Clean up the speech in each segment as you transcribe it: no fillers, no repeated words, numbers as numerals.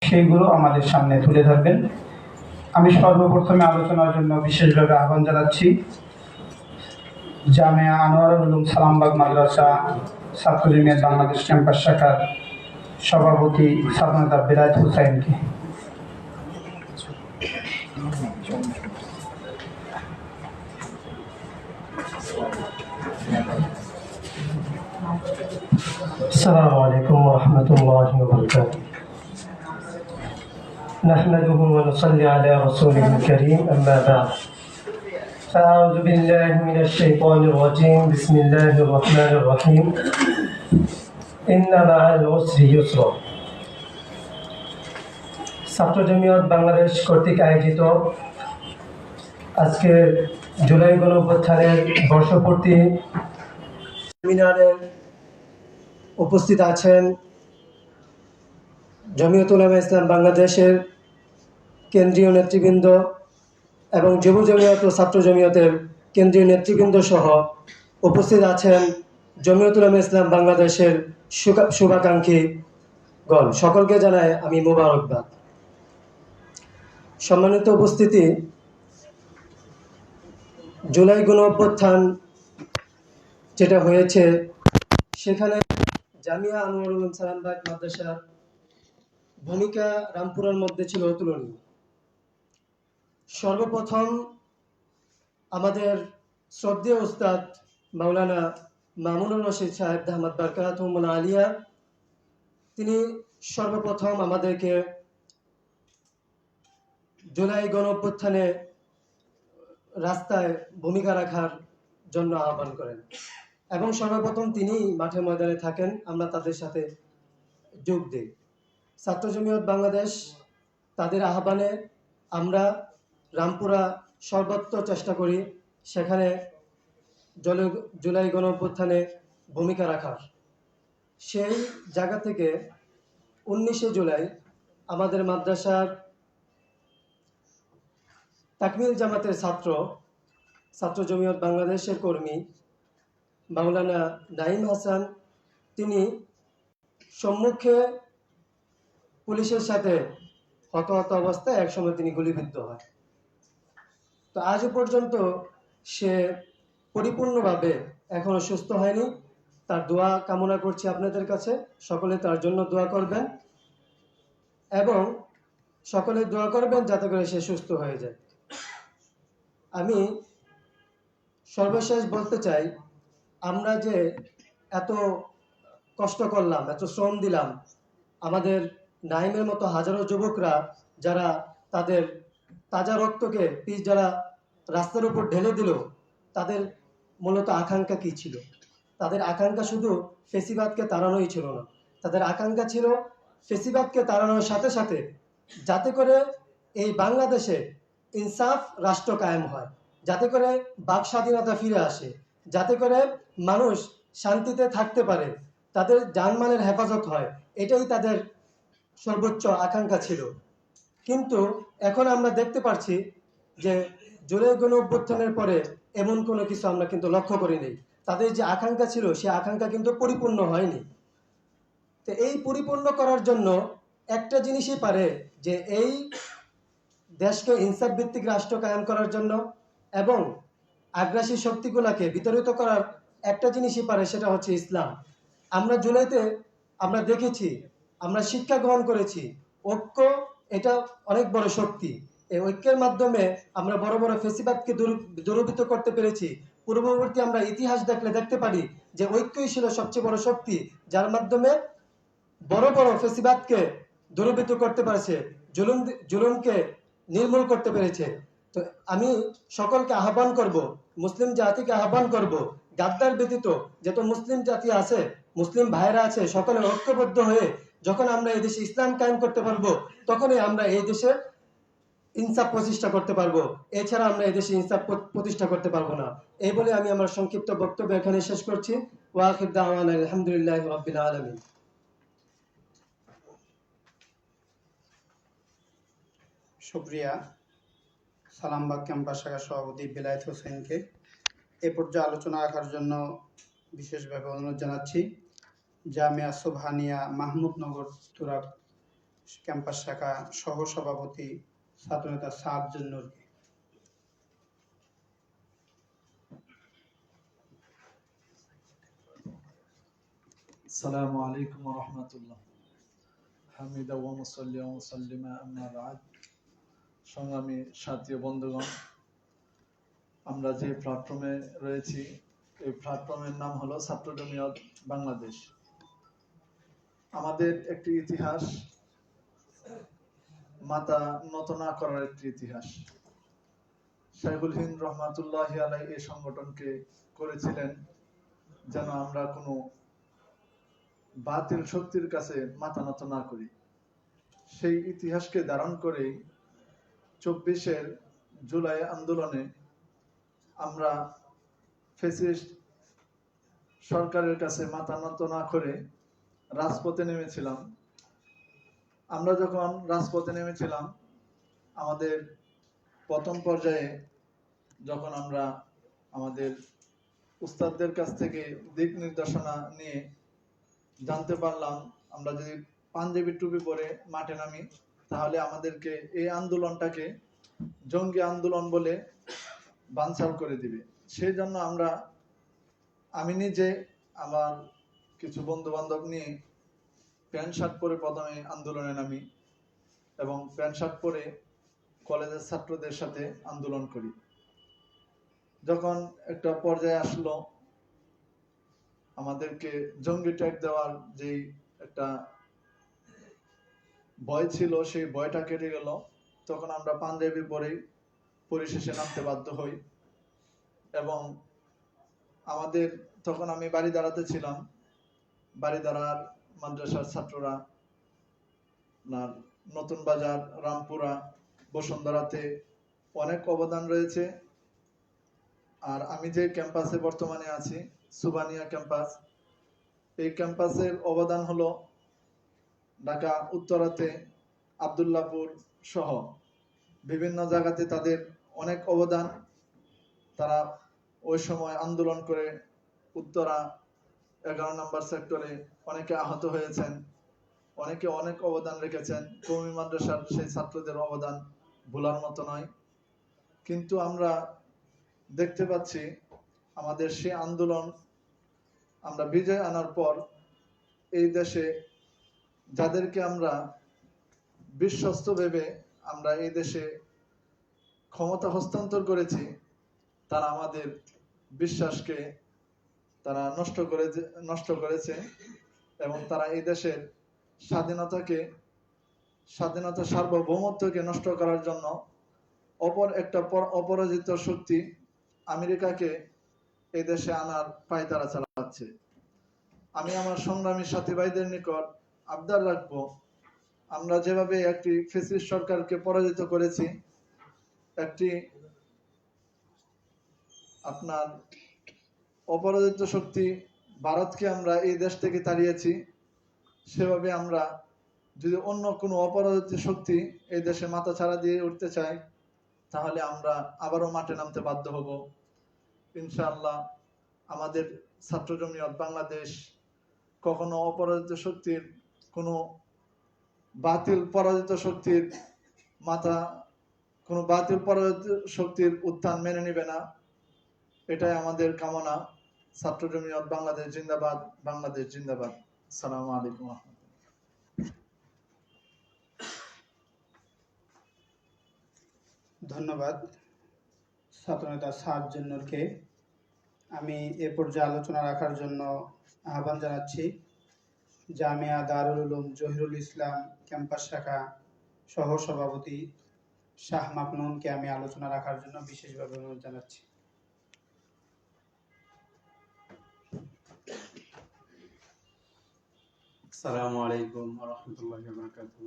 সেইগুলো আমাদের সামনে তুলে ধরবেন। আমি সর্বপ্রথমে আলোচনার জন্য বিশেষভাবে আহ্বান জানাচ্ছি জামিয়া আনোয়ারুল উলুম সালামবাগ মাদ্রাসা ছাত্র জমিয়ত বাংলাদেশ ক্যাম্পাস শাখার সভাপতি সাধনা বেলায়েত হুসাইনকে। السلام عليكم ورحمة الله وبركاته. نحمده ونصلي على رسوله الكريم أما بعد فأعوذ بالله من الشيطان الرجيم بسم الله الرحمن الرحيم إن مع العسر يسرا। ছাত্র জমিয়ত বাংলাদেশ কর্তৃক আয়োজিত আজকের জুলাই গণঅভ্যুত্থানের বর্ষপূর্তি সেমিনারে উপস্থিত আছেন জমিয়ত উলামা ইসলাম বাংলাদেশের কেন্দ্রীয় নেতৃবৃন্দ এবং যুব জমিয়ত ও ছাত্র জমিয়তের কেন্দ্রীয় নেতৃবৃন্দ সহ উপস্থিত আছেন জমিয়ত উলামা ইসলাম বাংলাদেশের শুভাকাঙ্ক্ষীগণ। সকলকে জানাই আমি মোবারকবাদ। সম্মানিত উপস্থিতি, জুলাই গণঅভ্যুত্থান যেটা হয়েছে সেখানে জামিয়া আনোয়ারুল উলুম সালামবাগ মাদ্রাসার ভূমিকা রামপুরার মধ্যে ছিল অতুলনীয়। সর্বপ্রথম আমাদের শ্রদ্ধেয় উস্তাদ মাওলানা মামুনুর রশিদ সাহেব দামাত বারকাতুহুল আলিয়া, তিনি সর্বপ্রথম আমাদেরকে জুলাই গণঅভ্যুত্থানে রাস্তায় ভূমিকা রাখার জন্য আহ্বান করেন এবং সর্বপ্রথম তিনি মাঠে ময়দানে থাকেন, আমরা তাদের সাথে যোগ দিই। ছাত্র জমিয়ত বাংলাদেশ তাদের আহ্বানে আমরা রামপুরা সর্বত্র চেষ্টা করি সেখানে জুলাই গণঅভ্যুত্থানে ভূমিকা রাখার। সেই জায়গা থেকে 19শে জুলাই আমাদের মাদ্রাসার তাকমিল জামাতের ছাত্র জমিয়ত বাংলাদেশের কর্মী মাওলানা নাঈম হাসান, তিনি সম্মুখে পুলিশের সাথে হতাহত অবস্থায় একসময় তিনি গুলিবিদ্ধ হয়। তো আজও পর্যন্ত সে পরিপূর্ণভাবে এখনো সুস্থ হয়নি। তার দোয়া কামনা করছি আপনাদের কাছে, সকলে তার জন্য দোয়া করবেন এবং সকলে দোয়া করবেন যাতে করে সে সুস্থ হয়ে যায়। আমি সর্বশেষ বলতে চাই, আমরা যে এত কষ্ট করলাম, এত শ্রম দিলাম, আমাদের নাইমের মতো হাজারো যুবকরা যারা তাদের তাজা রক্তকে যারা রাস্তার উপর ঢেলে দিল, তাদের মূলত আকাঙ্ক্ষা কি ছিল? তাদের আকাঙ্ক্ষা শুধু ফেসিবাদকে তাড়ানোই ছিল না, তাদের আকাঙ্ক্ষা ছিল ফেসিবাদকে তাড়ানোর সাথে সাথে যাতে করে এই বাংলাদেশে ইনসাফ রাষ্ট্র কায়েম হয়, যাতে করে বাক স্বাধীনতা ফিরে আসে, যাতে করে মানুষ শান্তিতে থাকতে পারে, তাদের জানমালের হেফাজত হয়, এটাই তাদের সর্বোচ্চ আকাঙ্ক্ষা ছিল। কিন্তু এখন আমরা দেখতে পাচ্ছি যে জুলাই গণঅভ্যুত্থানের পরে এমন কোনো কিছু আমরা কিন্তু লক্ষ্য করিনি। তাদের যে আকাঙ্ক্ষা ছিল সে আকাঙ্ক্ষা কিন্তু পরিপূর্ণ হয়নি। তো এই পরিপূর্ণ করার জন্য একটা জিনিসই পারে, যে এই দেশকে ইনসাফ ভিত্তিক রাষ্ট্র কায়েম করার জন্য এবং আগ্রাসী শক্তিগুলোকে বিতাড়িত করার একটা জিনিসই পারে, সেটা হচ্ছে ইসলাম। আমরা জুলাইতে আমরা দেখেছি, আমরা শিক্ষা গ্রহণ করেছি, ঐক্য এটা অনেক বড় শক্তি। এই ঐক্যের মাধ্যমে আমরা বড় বড় ফেসিবাদকে দূরীভূত করতে পেরেছি। পূর্ববর্তী আমরা ইতিহাস দেখতে পারি যে ঐক্যই ছিল সবচেয়ে বড় শক্তি, যার মাধ্যমে বড় বড় ফেসিবাদকে দূরীভূত করতে পারছে, জুলুমকে নির্মূল করতে পেরেছে। তো আমি সকলকে আহ্বান করব, মুসলিম জাতিকে আহ্বান করব, গাদ্দার ব্যতীত যত মুসলিম জাতি আছে, মুসলিম ভাইরা আছে, সকলে ঐক্যবদ্ধ হয়ে যখন আমরা এই দেশে ইসলাম কায়েম করতে পারবো, তখনই আমরা এই দেশে ইনসাফ প্রতিষ্ঠা করতে পারবো। এছাড়া আমরা এই দেশে ইনসাফ প্রতিষ্ঠা করতে পারবো না। এই বলে আমি আমার সংক্ষিপ্ত বক্তব্য এখানে শেষ করছি। ওয়া আখির দাওয়ানা আলহামদুলিল্লাহি রাব্বিল আলামিন। শুকরিয়া সালামবাগ ক্যাম্পাস শাখার সভাপতি বেলায়েত হোসেনকে এ পর্যায়ে আলোচনা রাখার জন্য বিশেষভাবে অনুরোধ জানাচ্ছি জামিয়া সুবহানিয়া মাহমুদনগর তুরাগ ক্যাম্পাস শাখা সহ সভাপতি ছাত্রনেতা সাদ জুন্নুরকে। السلام عليكم ورحمة الله حميدا ومصليا ومسلما أما بعد সংগ্রামী সাথী ও বন্ধুগণ, আমরা যে প্ল্যাটফর্মে রয়েছি এই প্ল্যাটফর্মের নাম হলো ছাত্র জমিয়ত বাংলাদেশ। আমাদের একটি ইতিহাস, মাথা নত না করার একটি ইতিহাস। শাইখুল হিন্দ রহমাতুল্লাহি আলাইহি এই সংগঠনকে করেছিলেন যেন আমরা কোনো বাতিল শক্তির কাছে মাথা নত না করি। সেই ইতিহাসকে ধারণ করে 24 জুলাই আন্দোলনে আমরা ফ্যাসিস্ট সরকারের কাছে মাথা নত না করে রাজপথে নেমেছিলাম। আমরা যখন রাজপথে নেমেছিলাম, আমাদের প্রথম পর্যায়ে যখন আমরা আমাদের উস্তাদদের কাছ থেকে দিক নির্দেশনা নিয়ে জানতে পারলাম আমরা যদি পাঞ্জাবি টুপি পরে মাঠে নামি তাহলে আমাদেরকে এই আন্দোলনটাকে জঙ্গি আন্দোলন বলে বানচাল করে দিবে। সেই জন্য আমি নিজে আমার কিছু বন্ধু বান্ধব নিয়ে প্যান্ট শার্ট পরে প্রথমে আন্দোলনে নামি এবং প্যান্ট শার্ট পরে কলেজের ছাত্রদের সাথে আন্দোলন করি। যখন একটা পর্যায়ে আসলো আমাদেরকে জঙ্গি ট্যাগ দেওয়ার যেই একটা ভয় ছিল সেই ভয়টা কেটে গেল, তখন আমরা পাঞ্জাবি পরেই পরিশেষে নামতে বাধ্য হই। এবং আমাদের তখন আমি বাড়ি দাঁড়াতে ছিলাম, বাড়ি দাঁড়ার মাদ্রাসার ছাত্ররা নতুন বাজার, রামপুরা, বসুন্ধরাতে অনেক অবদান রয়েছে। আর আমি যে ক্যাম্পাসে বর্তমানে আছি সুবানিয়া ক্যাম্পাস, এই ক্যাম্পাসের অবদান হলো ঢাকা উত্তরাতে আব্দুল্লাহপুর সহ বিভিন্ন জায়গাতে তাদের অনেক অবদান। তারা ওই সময় আন্দোলন করে উত্তরা 11 নম্বর সেক্টরে অনেকে আহত হয়েছেন, অনেকে অনেক অবদান রেখেছেন। কওমি মাদ্রাসার সেই ছাত্রদের অবদান ভোলার মতো নয়। কিন্তু আমরা দেখতে পাচ্ছি আমাদের সেই আন্দোলন আমরা বিজয় আনার পর এই দেশে যাদেরকে আমরা বিশ্বস্ত ভেবে আমরা এই দেশে ক্ষমতা হস্তান্তর করেছি, তারা আমাদের বিশ্বাসকে তারা নষ্ট করেছে এবং তারা এই দেশের স্বাধীনতা সার্বভৌমত্বকে নষ্ট করার জন্য অপরাজিত শক্তি আমেরিকাকে এই দেশে আনার পায়তারা চালাচ্ছে। আমি আমার সংগ্রামী সাথী ভাইদের নিকট আবদার রাখবো, আমরা যেভাবে একটি ফ্যাসিস্ট সরকারকে পরাজিত করেছি, একটি আপনার অপরাজিত শক্তি ভারতকে আমরা এই দেশ থেকে তাড়িয়েছি, সেভাবে আমরা যদি অন্য কোনো অপরাজিত শক্তি এই দেশে মাথা ছাড়া দিয়ে উঠতে চাই তাহলে আমরা আবারও মাঠে নামতে বাধ্য হব। ইনশাআল্লাহ আমাদের ছাত্র জমিয়ত বাংলাদেশ কখনো অপরাজিত শক্তির কোনো বাতিল পরাজিত শক্তির উত্থান মেনে নিবে না। এটাই আমাদের কামনা। ছাত্র জমিয়ত বাংলাদেশ জিন্দাবাদ, বাংলাদেশ জিন্দাবাদ। আসসালামু আলাইকুম। ধন্যবাদ ছাত্রনেতা সাদ জুন্নুরকে। আমি এ পর্যায়ে আলোচনা রাখার জন্য আহ্বান জানাচ্ছি জামিয়া দারুল উলুম জহিরুল ইসলাম ক্যাম্পাস শাখা সহ সভাপতি শাহ মাকনুনকে আমি আলোচনা রাখার জন্য বিশেষভাবে অনুরোধ জানাচ্ছি। আসসালামু আলাইকুম ওয়া রাহমাতুল্লাহি ওয়া বারাকাতুহু।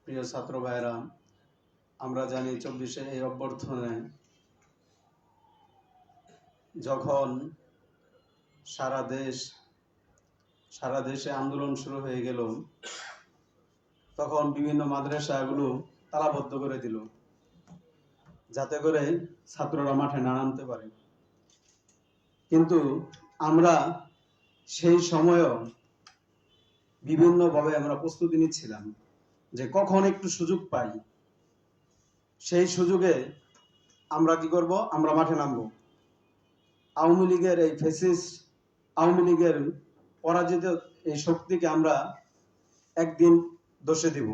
প্রিয় ছাত্র ভাইরা, আমরা জানি 24 এই অভ্যর্থনে যখন সারা দেশে আন্দোলন শুরু হয়ে গেল, তখন বিভিন্ন মাদ্রাসাগুলো তালাবদ্ধ করে দিল যাতে করে ছাত্ররা মাঠে না নামতে পারে। কিন্তু আমরা সেই সময়ও বিভিন্নভাবে আমরা প্রস্তুতি নিচ্ছিলাম যে কখন একটু সুযোগ পাই সেই সুযোগে আমরা কি করব, আমরা মাঠে নামবো। আওয়ামী লীগের এই ফ্যাসিস্ট আওয়ামী লীগের পরাজিত এই শক্তিকে আমরা একদিন দোষে দিব।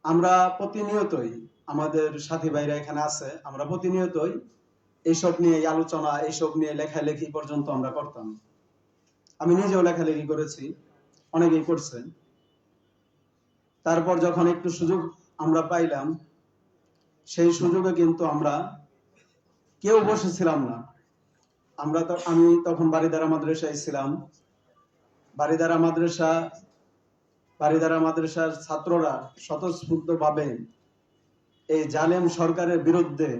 আমরা প্রতিনিয়তই, আমাদের সাথী ভাইরা এখানে আছে, আমরা প্রতিনিয়তই এইসব নিয়ে আলোচনা, এইসব নিয়ে লেখালেখি পর্যন্ত আমরা করতাম। আমি নিজেও লেখালেখি করেছি, অনেকেই করছেন। তারপর যখন একটু সুযোগ আমরা পাইলাম, সেই সুযোগে কিন্তু আমরা কেউ বসেছিলাম না। আমি তখন বারিধারা মাদ্রাসায় ছিলাম। বারিধারা মাদ্রাসার ছাত্ররা স্বতঃস্ফূর্তভাবে এই জালেম সরকারের বিরুদ্ধে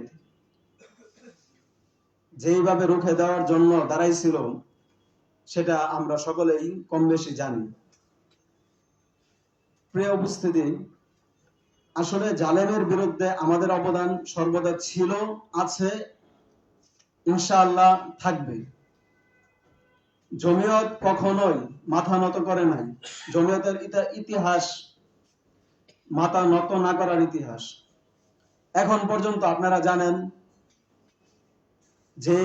যেইভাবে রুখে দেওয়ার জন্য দাঁড়াইছিল, সেটা আমরা সকলেই কম বেশি জানি। প্রিয় উপস্থিতি, আসলে জালেমের বিরুদ্ধে আমাদের অবদান সর্বদা ছিল, আছে, ইনশাআল্লাহ থাকবে। জমিয়ত কখনোই মাথা নত করে নাই। জমিয়তের ইতিহাস মাথা নত না করার ইতিহাস। এখন পর্যন্ত আপনারা জানেন যে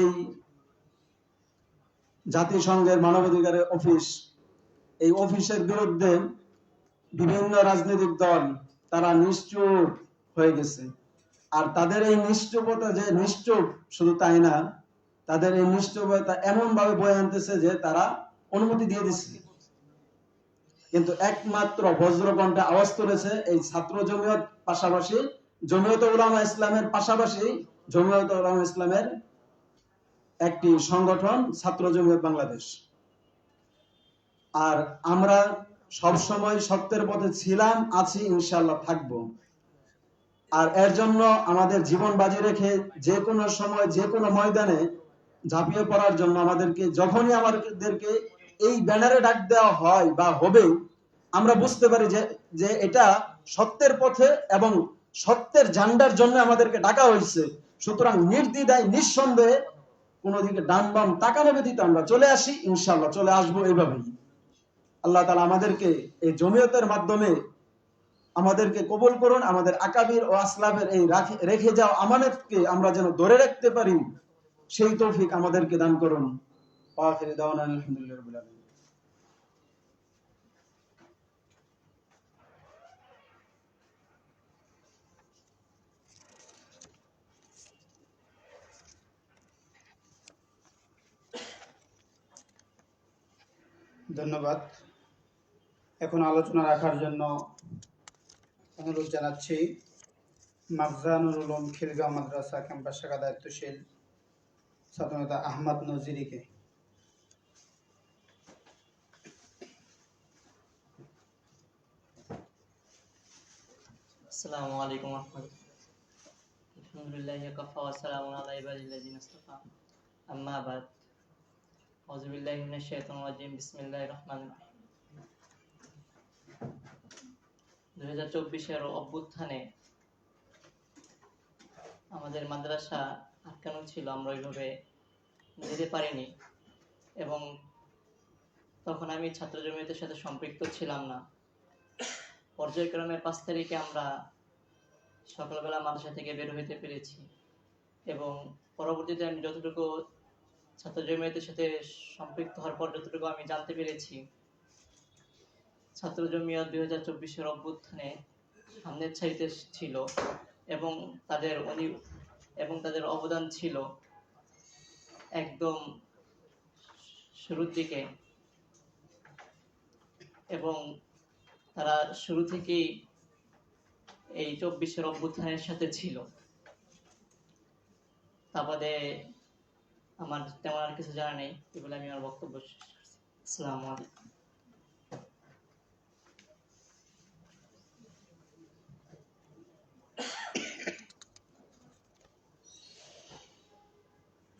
জাতিসংঘের মানবাধিকারের অফিস, এই অফিসের বিরুদ্ধে বিভিন্ন রাজনৈতিক দল তারা নিশ্চুপ হয়ে গেছে। আর তাদের এই নিশ্চুপতা, যে নিশ্চুপ শুধু তাই না, তাদের এই নিশ্চুপতা এমন ভাবে বয়ে আনতেছে যে তারা অনুমতি দিয়ে দিচ্ছে। কিন্তু একমাত্র বজ্রকণ্ঠে আওয়াজ তুলেছে এই ছাত্র জমিয়ত, পাশাপাশি জমিয়ত উলামা ইসলামের পাশাপাশি জমিয়ত উলামা ইসলামের একটি সংগঠন ছাত্র জমিয়ত বাংলাদেশ। আর আমরা সবসময় সত্যের পথে ছিলাম, আছি, ইনশাআল্লাহ থাকবো। আর এর জন্য আমাদের জীবন বাজি রেখে যে কোনো সময় যে কোনো ময়দানে ঝাঁপিয়ে পড়ার জন্য আমাদেরকে, যখনই আমাদেরকে এই ব্যানারে ডাক দেওয়া হয় বা হবে, আমরা বুঝতে পারি যে এটা সত্যের পথে এবং সত্যের ঝান্ডার জন্য আমাদেরকে ডাকা হয়েছে। সুতরাং নির্দ্বিধায়, নিঃসন্দেহে, কোনো দিকে ডান বাম তাকানো ব্যতীত আমরা চলে আসি, ইনশাআল্লাহ চলে আসবো। এইভাবেই আল্লাহ তাআলা আমাদেরকে এই জমিয়তের মাধ্যমে আমাদেরকে কবুল করুন। আমাদের আকাবির ও আসলাফের এই রেখে যাওয়া আমানতকে আমরা যেন ধরে রাখতে পারি, সেই তৌফিক আমাদেরকে দান করুন। আখির দাওয়ানা আলহামদুলিল্লাহি রাব্বিল আলামিন। ধন্যবাদ। এখন আলোচনা রাখার জন্য অনুরোধ জানাচ্ছি মাখজানুল উলুম খিলগাঁও মাদ্রাসা ক্যাম্পাস শাখা দায়িত্বশীল ছাত্রনেতা আহমদ নজিরিকে। আসসালামু আলাইকুম ওয়া রাহমাতুল্লাহ। আলহামদুলিল্লাহি ওয়া ওয়া সালামুন আলা ইবাদিল্লাযিনা ইসতাফা। আম্মা বাদ। আউযু বিল্লাহি মিনাশ শাইতানির রাজিম। বিসমিল্লাহির রহমানির রহিম। 2024 এর অভ্যুত্থানে আমাদের মাদ্রাসা আটকানো ছিল, আমরা ওইভাবে যেতে পারিনি এবং তখন আমি ছাত্র জমিয়তের সাথে সম্পৃক্ত ছিলাম না। পর্যায়ক্রমে 5 তারিখে আমরা সকালবেলা মাদ্রাসা থেকে বের হইতে পেরেছি এবং পরবর্তীতে আমি যতটুকু ছাত্র জমিয়তের সাথে সম্পৃক্ত হওয়ার পর যতটুকু আমি জানতে পেরেছি, ছাত্র জমিয়ত 2024-এর অভ্যুত্থানে সামনের সারিতে ছিল এবং তাদের অবদান ছিল একদম শুরুর দিকে এবং তারা শুরু থেকেই এই 24-এর অভ্যুত্থানের সাথে ছিল। তারপরে আমার তেমন আর কিছু জানা নেই, এগুলো আমি আমার বক্তব্য শেষ করছি। আসসালামু আলাইকুম।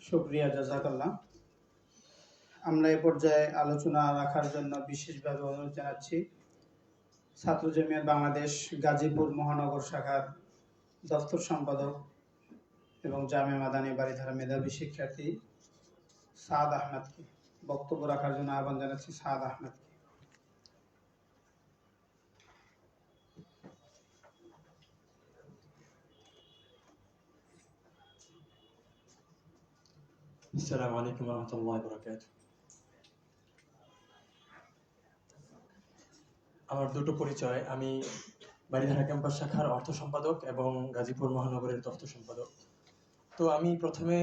শুকরিয়া, জাযাকাল্লাহ। আমরা এই পর্যায়ে আলোচনা রাখার জন্য বিশেষভাবে অনুরোধ জানাচ্ছি ছাত্র জমিয়ত বাংলাদেশ গাজীপুর মহানগর শাখার দপ্তর সম্পাদক এবং জামিয়া মাদানী বারিধারা মেধাবী শিক্ষার্থী সাদ আহমেদকে বক্তব্য রাখার জন্য আহ্বান জানাচ্ছি। সাদ আহমেদকে। আসসালামু আলাইকুম রহমতুল্লাহ বরকাত। আমার দুটো পরিচয়, আমি বারিধারা ক্যাম্পাস শাখার অর্থ সম্পাদক এবং গাজীপুর মহানগরের তথ্য সম্পাদক। তো আমি প্রথমে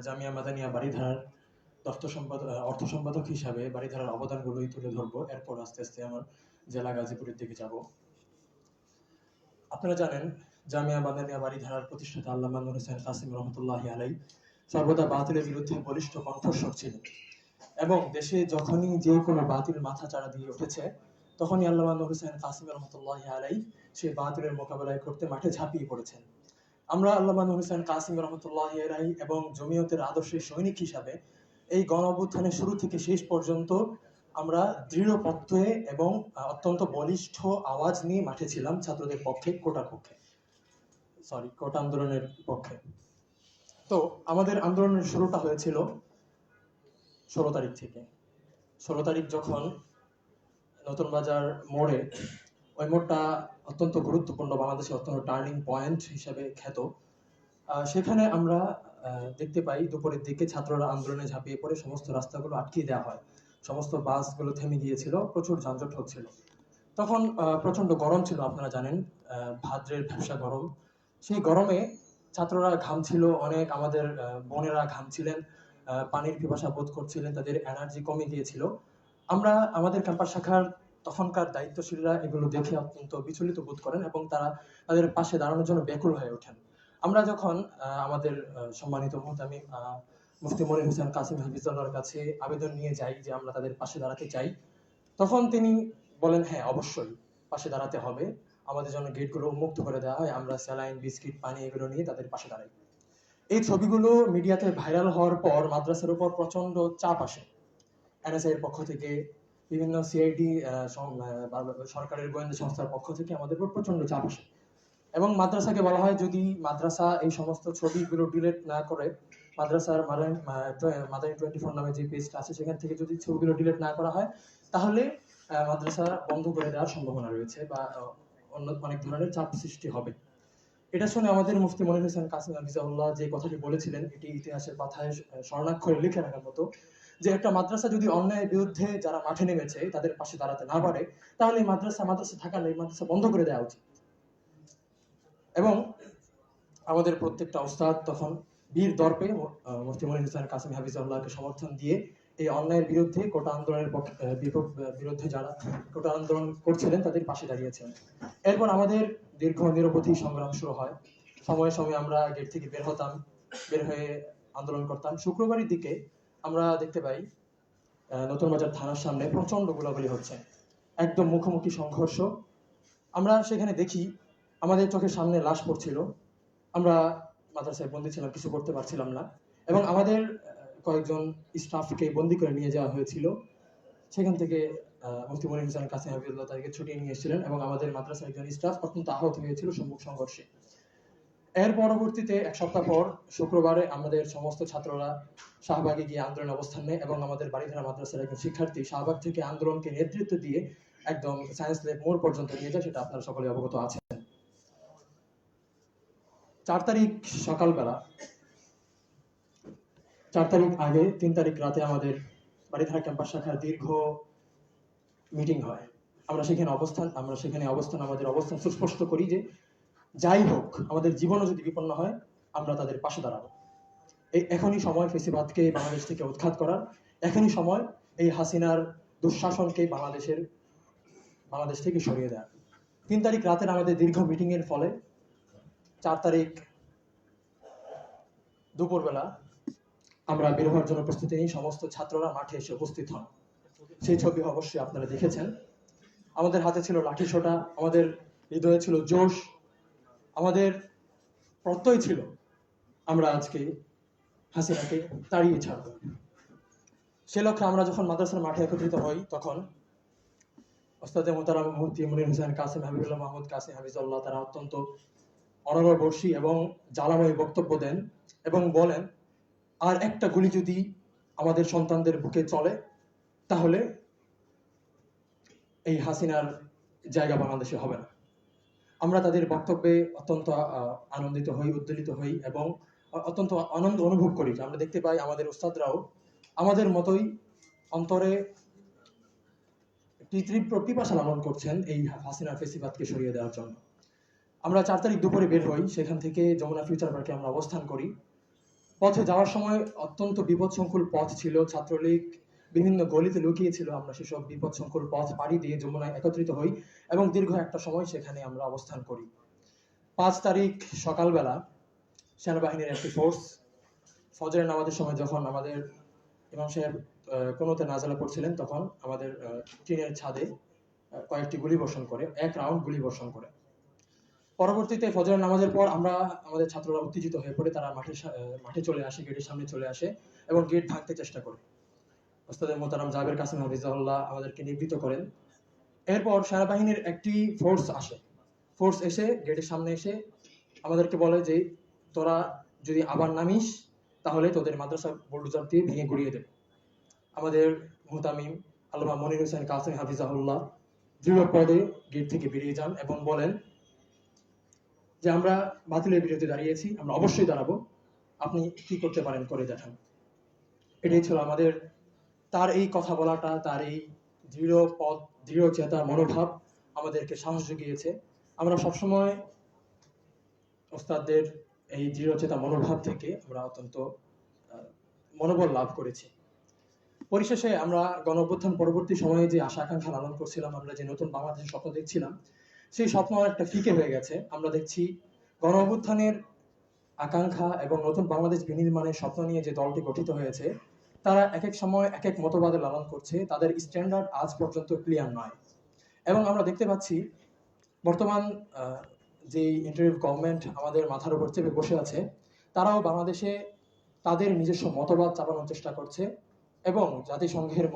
জামিয়া মাদানিয়া বারিধারার অর্থ সম্পাদক হিসাবে বারিধারার অবদানগুলোই তুলে ধরবো, এরপর আস্তে আস্তে আমার জেলা গাজীপুরের দিকে যাব। আপনারা জানেন জামিয়া মাদানিয়া বারিধারার প্রতিষ্ঠাতা আল্লামা নূর হোসেন কাসিম রহমতুল্লাহি আলাইহি সর্বদা বাতিলের বিরুদ্ধে বলিষ্ঠ কণ্ঠস্বর ছিলেন এবং দেশে যখনই যে কোনো বাতিল মাথা চাড়া দিয়ে উঠেছে তখনই আল্লামা নূর হোসেন কাসিম রহমতুল্লাহি আলাইহি সেই বাতিলের মোকাবেলায় করতে মাঠে ঝাঁপিয়ে পড়েছেন। আমরা আল্লামা নূর হোসেন কাসিম রহমতুল্লাহি আলাইহি এবং জমিয়তের আদর্শের সৈনিক হিসাবে এই গণ অভ্যুত্থানের শুরু থেকে শেষ পর্যন্ত আমরা দৃঢ় প্রত্যয়ে এবং অত্যন্ত বলিষ্ঠ আওয়াজ নিয়ে মাঠে ছিলাম ছাত্রদের পক্ষে, কোটা আন্দোলনের পক্ষে। তো আমাদের আন্দোলনের শুরুটা হয়েছিল 16 তারিখ থেকে। 16 তারিখ যখন নতুন বাজার মোড়ে, ওই মোড়টা অত্যন্ত গুরুত্বপূর্ণ, বাংলাদেশে অত্যন্ত টার্নিং পয়েন্ট হিসেবে খ্যাত, সেখানে আমরা দেখতে পাই দুপুরের দিকে ছাত্ররা আন্দোলনে ঝাঁপিয়ে পড়ে সমস্ত রাস্তাগুলো আটকিয়ে দেওয়া হয়, সমস্ত বাসগুলো থেমে গিয়েছিল, প্রচুর যানজট হচ্ছিল। তখন প্রচন্ড গরম ছিল, আপনারা জানেন ভাদ্রের ভ্যাপসা গরম। সেই গরমে ছাত্ররা ঘামছিল অনেক, আমাদের বোনেরা ঘামছিলেন, পানির পিপাসা বোধ করছিলেন, তাদের এনার্জি কমে গিয়েছিল। আমরা আমাদের ক্যাম্পাস শাখার তখনকার দায়িত্বশীলরা এগুলো দেখে অত্যন্ত বিচলিত বোধ করেন এবং তারা তাদের পাশে দাঁড়ানোর জন্য ব্যাকুল হয়ে ওঠেন। আমরা যখন আমাদের সম্মানিত মুহতামি মুফতি মনির হোসেন কাসিম হাফিজুল্লাহর কাছে আবেদন নিয়ে যাই যে আমরা তাদের পাশে দাঁড়াতে চাই, তখন তিনি বলেন হ্যাঁ অবশ্যই পাশে দাঁড়াতে হবে, আমাদের জন্য গেটগুলো উন্মুক্ত করে দেওয়া হয়, আমরা স্যালাইন, বিস্কিট, পানি এগুলো নিয়ে তাদের পাশে দাঁড়াই। এই ছবিগুলো মিডিয়াতে ভাইরাল হওয়ার পর মাদ্রাসার উপর প্রচন্ড চাপ আসে। এনএসআই এর পক্ষ থেকে, বিভিন্ন সিআইডি সরকারের গোয়েন্দা সংস্থার পক্ষ থেকে আমাদের উপর প্রচন্ড চাপ আসে এবং মাদ্রাসাকে বলা হয় যদি মাদ্রাসা এই সমস্ত ছবিগুলো ডিলিট না করে, মাদ্রাসার মাদানী 24 নামে যে পেজটা আছে সেখান থেকে যদি ছবিগুলো ডিলিট না করা হয় তাহলে মাদ্রাসা বন্ধ করে দেওয়ার সম্ভাবনা রয়েছে বা অন্য অনেক ধরনের চাপ সৃষ্টি হবে। এটা শুনে আমাদের মুফতি মনির হোসেন কাসিম হাফিজাহুল্লাহ যে কথাটি বলেছিলেন এটি ইতিহাসের পাতায় স্বর্ণাক্ষরে লিখে রাখার মতো, যে একটা মাদ্রাসা যদি অন্যায়ের বিরুদ্ধে যারা মাঠে নেমেছে তাদের পাশে দাঁড়াতে না পারে তাহলে এই মাদ্রাসা থাকা নেই, মাদ্রাসা বন্ধ করে দেওয়া উচিত। এবং আমাদের প্রত্যেকটা ওস্তাদ তখন বীর দর্পে মুফতি মনির হোসেন কাসিম হাফিজাহুল্লাহকে সমর্থন দিয়ে এই অন্যায়ের বিরুদ্ধে কোটা আন্দোলনের বিরুদ্ধে যারা কোটা আন্দোলন করছিলেন তাদের পাশে দাঁড়িয়েছেন। এরপর আমাদের দীর্ঘ নিরবধি সংগ্রাম শুরু হয়। সময়ে সময়ে আমরা গেট থেকে বের হতাম, বের হয়ে আন্দোলন করতাম। শুক্রবারের দিকে আমরা দেখতে পাই নতুন বাজার থানার সামনে প্রচন্ড গোলাগুলি হচ্ছে, একদম মুখোমুখি সংঘর্ষ। আমরা সেখানে দেখি আমাদের চোখের সামনে লাশ পড়ছিল, আমরা মাদ্রাসায় বন্দী ছিলাম, কিছু করতে পারছিলাম না এবং আমাদের কয়েকজন স্টাফকে বন্দী করে নিয়ে যাওয়া হয়েছিল। সেখান থেকে মুফতি মনির হোসেন কাসিম হাফিজুল্লাহ তাদেরকে ছুটিয়ে নিয়ে এসেছিলেন এবং আমাদের মাদ্রাসার একজন স্টাফ অত্যন্ত আহত হয়েছিল সম্মুখ সংঘর্ষে। এর পরবর্তীতে এক সপ্তাহ পর শুক্রবারে আমাদের সমস্ত ছাত্ররা শাহবাগে গিয়ে আন্দোলন অবস্থান নেয় এবং আমাদের বাড়িধারা মাদ্রাসার একজন শিক্ষার্থী শাহবাগ থেকে আন্দোলনকে নেতৃত্ব দিয়ে একদম সায়েন্স ল্যাব মোড় পর্যন্ত নিয়ে যায়, সেটা আপনারা সকলে অবগত আছেন। 4 তারিখ সকালবেলা, 4 তারিখ আগে 3 তারিখ রাতে আমাদের বাড়িধারা ক্যাম্পাস শাখার দীর্ঘ মিটিং হয়। আমরা সেখানে অবস্থান আমাদের অবস্থান সুস্পষ্ট করি যে যাই হোক আমাদের জীবনও যদি বিপন্ন হয় আমরা তাদের পাশে দাঁড়াবো। এখনই সময় ফেসিবাদকে বাংলাদেশ থেকে উৎখাত করার, এখনই সময় এই হাসিনার দুঃশাসনকে বাংলাদেশ থেকে সরিয়ে দেওয়ার। 3 তারিখ রাতের আমাদের দীর্ঘ মিটিং এর ফলে 4 তারিখ দুপুরবেলা আমরা বের হওয়ার জন্য প্রস্তুতি নিই, সমস্ত ছাত্ররা মাঠে এসে উপস্থিত হন। সেই ছবি অবশ্যই আপনারা দেখেছেন। আমাদের হাতে ছিল লাঠি সোটা, আমাদের হৃদয়ে ছিল জোশ, আমাদের প্রত্যয় ছিল আমরা আজকে হাসিনাকে তাড়িয়ে ছাড়ব। সে লক্ষ্যে আমরা যখন মাদ্রাসার মাঠে একত্রিত হই তখন ওস্তাদে মোহতারাম মুফতি মনির হোসেন কাসিম হাবিবুল্লাহ মাহমুদ কাসিম হাফিজুল্লাহ তারা অত্যন্ত অনরবর্ষী এবং জ্বালাময়ী বক্তব্য দেন এবং বলেন আর একটা গুলি যদি আমাদের সন্তানদের বুকে চলে তাহলে এই হাসিনার জায়গা বাংলাদেশে হবে না। আমরা তাদের বক্তব্যে অত্যন্ত আনন্দিত হই, উদ্বেলিত হই এবং অত্যন্ত আনন্দ অনুভব করি। আমরা দেখতে পাই আমাদের ওস্তাদরাও আমাদের মতোই অন্তরে একটি তীব্র পিপাসা লালন করছেন এই হাসিনা ফেসিবাদকে সরিয়ে দেওয়ার জন্য। আমরা 4 তারিখ দুপুরে বের হই, সেখান থেকে যমুনা ফিউচার পার্কে আমরা অবস্থান করি। পথে যাওয়ার সময় অত্যন্ত বিপদসংকুল পথ ছিল, ছাত্রলীগ বিভিন্ন গলিতে লুকিয়েছিল। আমরা সেসব বিপদসংকুল পথ পাড়ি দিয়ে যমুনায় একত্রিত হই এবং দীর্ঘ একটা সময় সেখানে আমরা অবস্থান করি। 5 তারিখ সকালবেলা সেনাবাহিনীর একটি ফোর্স ফজরের নামাজের সময় যখন আমাদের ইমাম সাহেব কোনোতে নাজালা পড়ছিলেন, তখন আমাদের টিনের ছাদে কয়েকটি গুলি বর্ষণ করে, 1 রাউন্ড গুলি বর্ষণ করে। পরবর্তীতে ফজরের নামাজের পর আমরা আমাদের ছাত্ররা উত্তেজিত হয়ে পড়ে, তারা মাঠে চলে আসে, গেটের সামনে চলে আসে এবং গেট ভাঙতে চেষ্টা করে। ওস্তাদ মোহতারাম জাবের কাসেম হাফিজাহুল্লাহ আমাদেরকে নিবৃত্ত করেন। এরপর সেনাবাহিনীর একটি ফোর্স আসে, ফোর্স এসে গেটের সামনে এসে আমাদেরকে বলে যে তোরা যদি আবার নামিস তাহলে তোদের মাদ্রাসা বুলডোজার দিয়ে ভেঙে গুড়িয়ে দেবে। আমাদের মুহতামিম আল্লামা মনির হোসেন কাসেম হাফিজাহুল্লাহ দৃঢ় পদে গেট থেকে বেরিয়ে যান এবং বলেন যে আমরা বাতিলের বিরুদ্ধে দাঁড়িয়েছি, আমরা অবশ্যই দাঁড়াবো, আপনি কি করতে পারেন করে দেখান। এটাই ছিল আমাদের, তার এই কথা বলাটা, তার এই দৃঢ় চেতা মনোভাব আমাদেরকে সাহস জুগিয়েছে। আমরা সবসময় ওস্তাদদের এই দৃঢ় চেতা মনোভাব থেকে আমরা অত্যন্ত মনোবল লাভ করেছি। পরিশেষে আমরা গণ অভ্যুত্থান পরবর্তী সময়ে যে আশা আকাঙ্ক্ষা লালন করছিলাম, আমরা যে নতুন বাংলাদেশের স্বপ্ন দেখছিলাম, সেই স্বপ্ন একটা ফিকে হয়ে গেছে। আমরা দেখছি গণ অভ্যুত্থানের আকাঙ্ক্ষা এবং নতুন বাংলাদেশ বিনির্মাণের স্বপ্ন নিয়ে যে দলটি গঠিত হয়েছে, তারা এক এক সময় এক এক মতবাদে লালন করছে, তাদের স্ট্যান্ডার্ড আজ পর্যন্ত ক্লিয়ার নয়। এবং আমরা দেখতে পাচ্ছি বর্তমান যে ইন্টারিম গভর্নমেন্ট আমাদের মাথার উপর চেপে বসে আছে, তারাও বাংলাদেশে তাদের নিজস্ব মতবাদ চাপানোর চেষ্টা করছে এবং জাতিসংঘের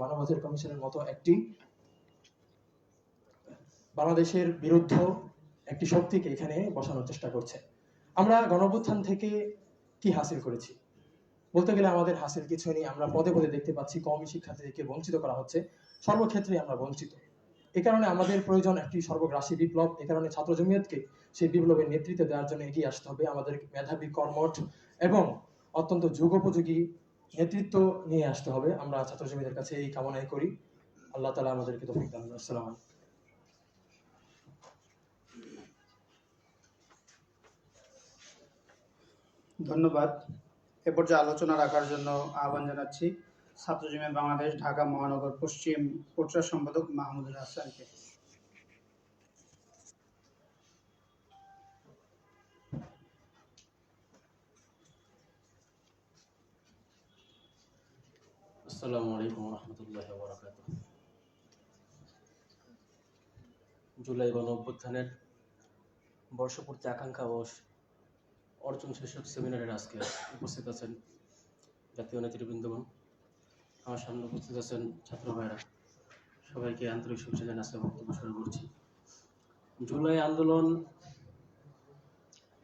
মানবাধিকার কমিশনের মতো একটি বাংলাদেশের বিরুদ্ধে একটি শক্তিকে এখানে বসানোর চেষ্টা করছে। আমরা গণঅভ্যুত্থান থেকে কি হাসিল করেছি? বলতে গেলে আমাদের হাসিল কিছু নেই। আমরা পদে পদে দেখতে পাচ্ছি কওমি শিক্ষার্থীদেরকে বঞ্চিত করা হচ্ছে, সর্বক্ষেত্রে আমরা বঞ্চিত। এ কারণে আমাদের প্রয়োজন একটি সর্বগ্রাসী বিপ্লব। এ কারণে ছাত্র জমিয়তকে সেই বিপ্লবের নেতৃত্ব দেওয়ার জন্য এগিয়ে আসতে হবে। আমাদের মেধাবী, কর্মঠ এবং অত্যন্ত যুগোপযোগী নেতৃত্ব নিয়ে আসতে হবে। আমরা ছাত্র জমিয়তের কাছে এই কামনাই করি। আল্লাহ তাআলা আমাদেরকে তৌফিক দান করুন। আসসালামু আলাইকুম। ধন্যবাদ। এ পর্যায়ে আলোচনা রাখার জন্য আহ্বান জানাচ্ছি ছাত্র জমিয়ত বাংলাদেশ ঢাকা মহানগর পশ্চিম কোটরা সম্পাদক মাহমুদুল হাসানকে। আসসালামু আলাইকুম ওয়া রাহমাতুল্লাহি ওয়া বারাকাতুহু। জুলাই গণ অভ্যুত্থানের বর্ষপূর্তি আকাঙ্ক্ষা ও অর্জন শীর্ষক সেমিনারের আজকে উপস্থিত আছেন জাতীয় নেতৃবৃন্দগণ, আমার সামনে উপস্থিত আছেন ছাত্র ভাইরা, সবাইকে আন্তরিক শুভেচ্ছা জানিয়ে আজকে বক্তব্য শুরু করছি। জুলাই আন্দোলন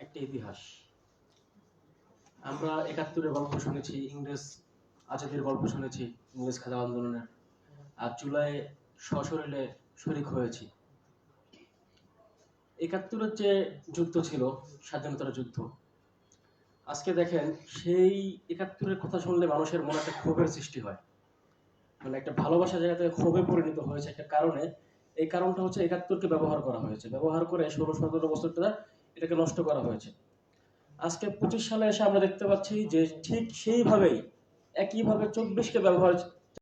একটি ইতিহাস। আমরা ৭১-এর গল্প শুনেছি, ইংরেজ আজাদের গল্প শুনেছি, ইংরেজ খেলা আন্দোলনের, আর জুলাই সশরীরে শরিক হয়েছি। ৭১-এর যে যুদ্ধ ছিল স্বাধীনতার যুদ্ধ, আজকে দেখেন সেই ৭১-এর কথা শুনলে মানুষের মনে একটা ক্ষোভের সৃষ্টি হয়, মানে একটা ভালোবাসার জায়গা থেকে ক্ষোভে পরিণত হয়েছে একটা কারণে। এই কারণটা হচ্ছে ৭১-কে ব্যবহার করা হয়েছে, ব্যবহার করে ১৬-১৭ বছরটা এটাকে নষ্ট করা হয়েছে। আজকে ২৫ সালে এসে আমরা দেখতে পাচ্ছি যে ঠিক সেইভাবেই একইভাবে ২৪-কে ব্যবহার